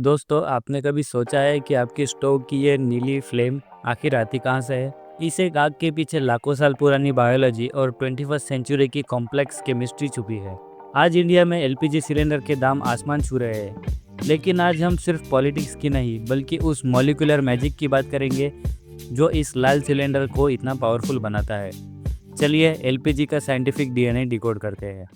दोस्तों, आपने कभी सोचा है कि आपकी स्टोव की ये नीली फ्लेम आखिर आती कहाँ से है? इस एक आग के पीछे लाखों साल पुरानी बायोलॉजी और 21st सेंचुरी की कॉम्प्लेक्स केमिस्ट्री छुपी है। आज इंडिया में एलपीजी सिलेंडर के दाम आसमान छू रहे हैं, लेकिन आज हम सिर्फ पॉलिटिक्स की नहीं बल्कि उस मॉलिक्यूलर मैजिक की बात करेंगे जो इस लाल सिलेंडर को इतना पावरफुल बनाता है। चलिए एलपीजी का साइंटिफिक डीएनए डिकोड करते हैं।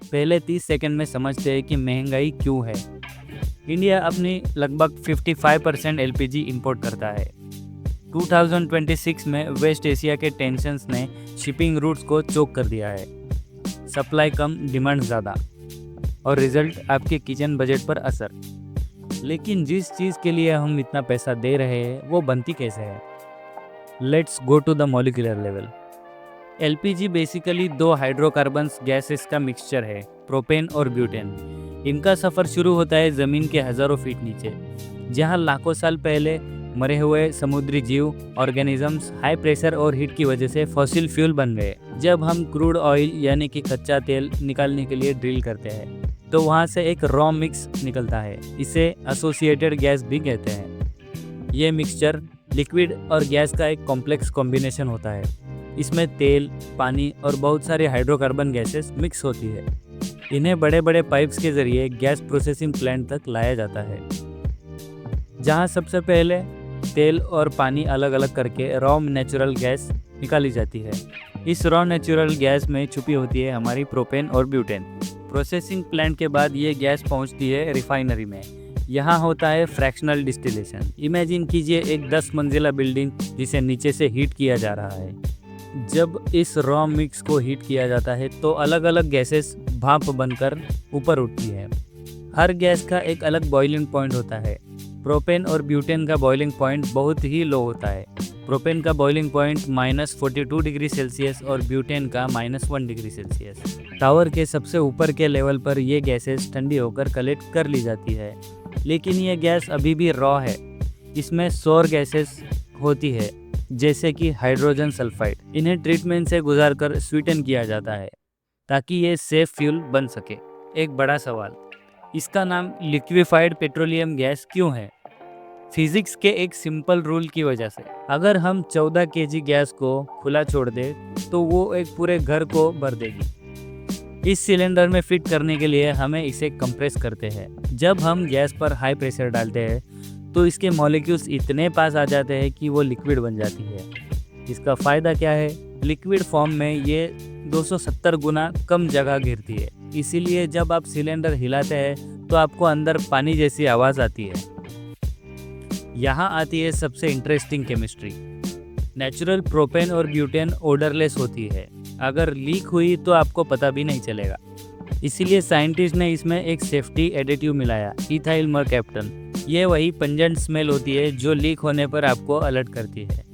पहले 30 सेकंड में समझते हैं कि महंगाई क्यों है। इंडिया अपनी लगभग 55% एलपीजी इंपोर्ट करता है। 2026 में वेस्ट एशिया के टेंशन्स ने शिपिंग रूट्स को चोक कर दिया है। सप्लाई कम, डिमांड ज़्यादा, और रिजल्ट आपके किचन बजट पर असर। लेकिन जिस चीज़ के लिए हम इतना पैसा दे रहे हैं वो बनती कैसे है? Let's go to the molecular level. LPG basically दो हाइड्रोकार्बन्स गैसेस का मिक्सचर है, प्रोपेन और ब्यूटेन। इनका सफ़र शुरू होता है ज़मीन के हज़ारों फीट नीचे, जहां लाखों साल पहले मरे हुए समुद्री जीव ऑर्गेनिजम्स हाई प्रेशर और हीट की वजह से फॉसिल फ्यूल बन गए। जब हम क्रूड ऑयल यानी कि कच्चा तेल निकालने के लिए ड्रिल करते हैं तो वहां से एक रॉ मिक्स निकलता है। इसे एसोसिएटेड गैस भी कहते हैं। ये मिक्सचर लिक्विड और गैस का एक कॉम्प्लेक्स कॉम्बिनेशन होता है। इसमें तेल, पानी और बहुत सारे हाइड्रोकार्बन गैसेस मिक्स होती है। इन्हें बड़े बड़े पाइप्स के जरिए गैस प्रोसेसिंग प्लांट तक लाया जाता है, जहां सबसे पहले तेल और पानी अलग अलग करके रॉ नेचुरल गैस निकाली जाती है। इस रॉ नेचुरल गैस में छुपी होती है हमारी प्रोपेन और ब्यूटेन। प्रोसेसिंग प्लांट के बाद ये गैस पहुंचती है रिफाइनरी में। यहाँ होता है फ्रैक्शनल डिस्टिलेशन। इमेजिन कीजिए एक 10 मंजिला बिल्डिंग जिसे नीचे से हीट किया जा रहा है। जब इस रॉ मिक्स को हीट किया जाता है तो अलग अलग गैसेस भाप बनकर ऊपर उठती है। हर गैस का एक अलग बॉइलिंग पॉइंट होता है। प्रोपेन और ब्यूटेन का बॉइलिंग पॉइंट बहुत ही लो होता है। प्रोपेन का बॉइलिंग पॉइंट -42 डिग्री सेल्सियस और ब्यूटेन का -1 डिग्री सेल्सियस। टावर के सबसे ऊपर के लेवल पर ये गैसेस ठंडी होकर कलेक्ट कर ली जाती है, लेकिन ये गैस अभी भी रॉ है। इसमें सौर गैसेस होती है, जैसे कि हाइड्रोजन सल्फाइड। इन्हें ट्रीटमेंट से गुजारकर स्वीटन किया जाता है ताकि ये सेफ फ्यूल बन सके। एक बड़ा सवाल, इसका नाम लिक्विफाइड पेट्रोलियम गैस क्यों है? फिजिक्स के एक सिंपल रूल की वजह से। अगर हम 14 केजी गैस को खुला छोड़ दें तो वो एक पूरे घर को भर देगी। इस सिलेंडर में फिट करने के लिए हमें इसे कंप्रेस करते हैं। जब हम गैस पर हाई प्रेशर डालते हैं तो इसके मॉलिक्यूल्स इतने पास आ जाते हैं कि वो लिक्विड बन जाती है। इसका फ़ायदा क्या है? लिक्विड फॉर्म में ये 270 गुना कम जगह घेरती है। इसीलिए जब आप सिलेंडर हिलाते हैं तो आपको अंदर पानी जैसी आवाज़ आती है। यहाँ आती है सबसे इंटरेस्टिंग केमिस्ट्री। नेचुरल प्रोपेन और ब्यूटेन ओडरलेस होती है। अगर लीक हुई तो आपको पता भी नहीं चलेगा। इसीलिए साइंटिस्ट ने इसमें एक सेफ्टी एडिटिव मिलाया, इथाइल मरकैप्टन। ये वही पंजेंट स्मेल होती है जो लीक होने पर आपको अलर्ट करती है।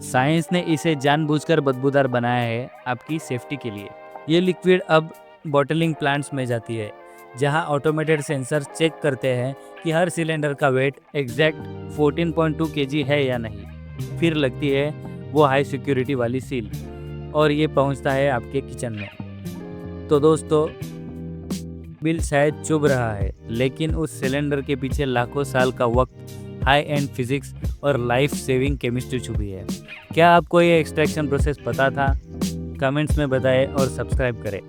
साइंस ने इसे जानबूझकर बदबूदार बनाया है आपकी सेफ्टी के लिए। ये लिक्विड अब बॉटलिंग प्लांट्स में जाती है, जहां ऑटोमेटेड सेंसर चेक करते हैं कि हर सिलेंडर का वेट एग्जैक्ट 14.2 केजी है या नहीं। फिर लगती है वो हाई सिक्योरिटी वाली सील और ये पहुंचता है आपके किचन में। तो दोस्तों, बिल शायद चुभ रहा है, लेकिन उस सिलेंडर के पीछे लाखों साल का वक्त, हाई एंड फिजिक्स और लाइफ सेविंग केमिस्ट्री छुपी है। क्या आपको ये एक्सट्रैक्शन प्रोसेस पता था? कमेंट्स में बताएं और सब्सक्राइब करें।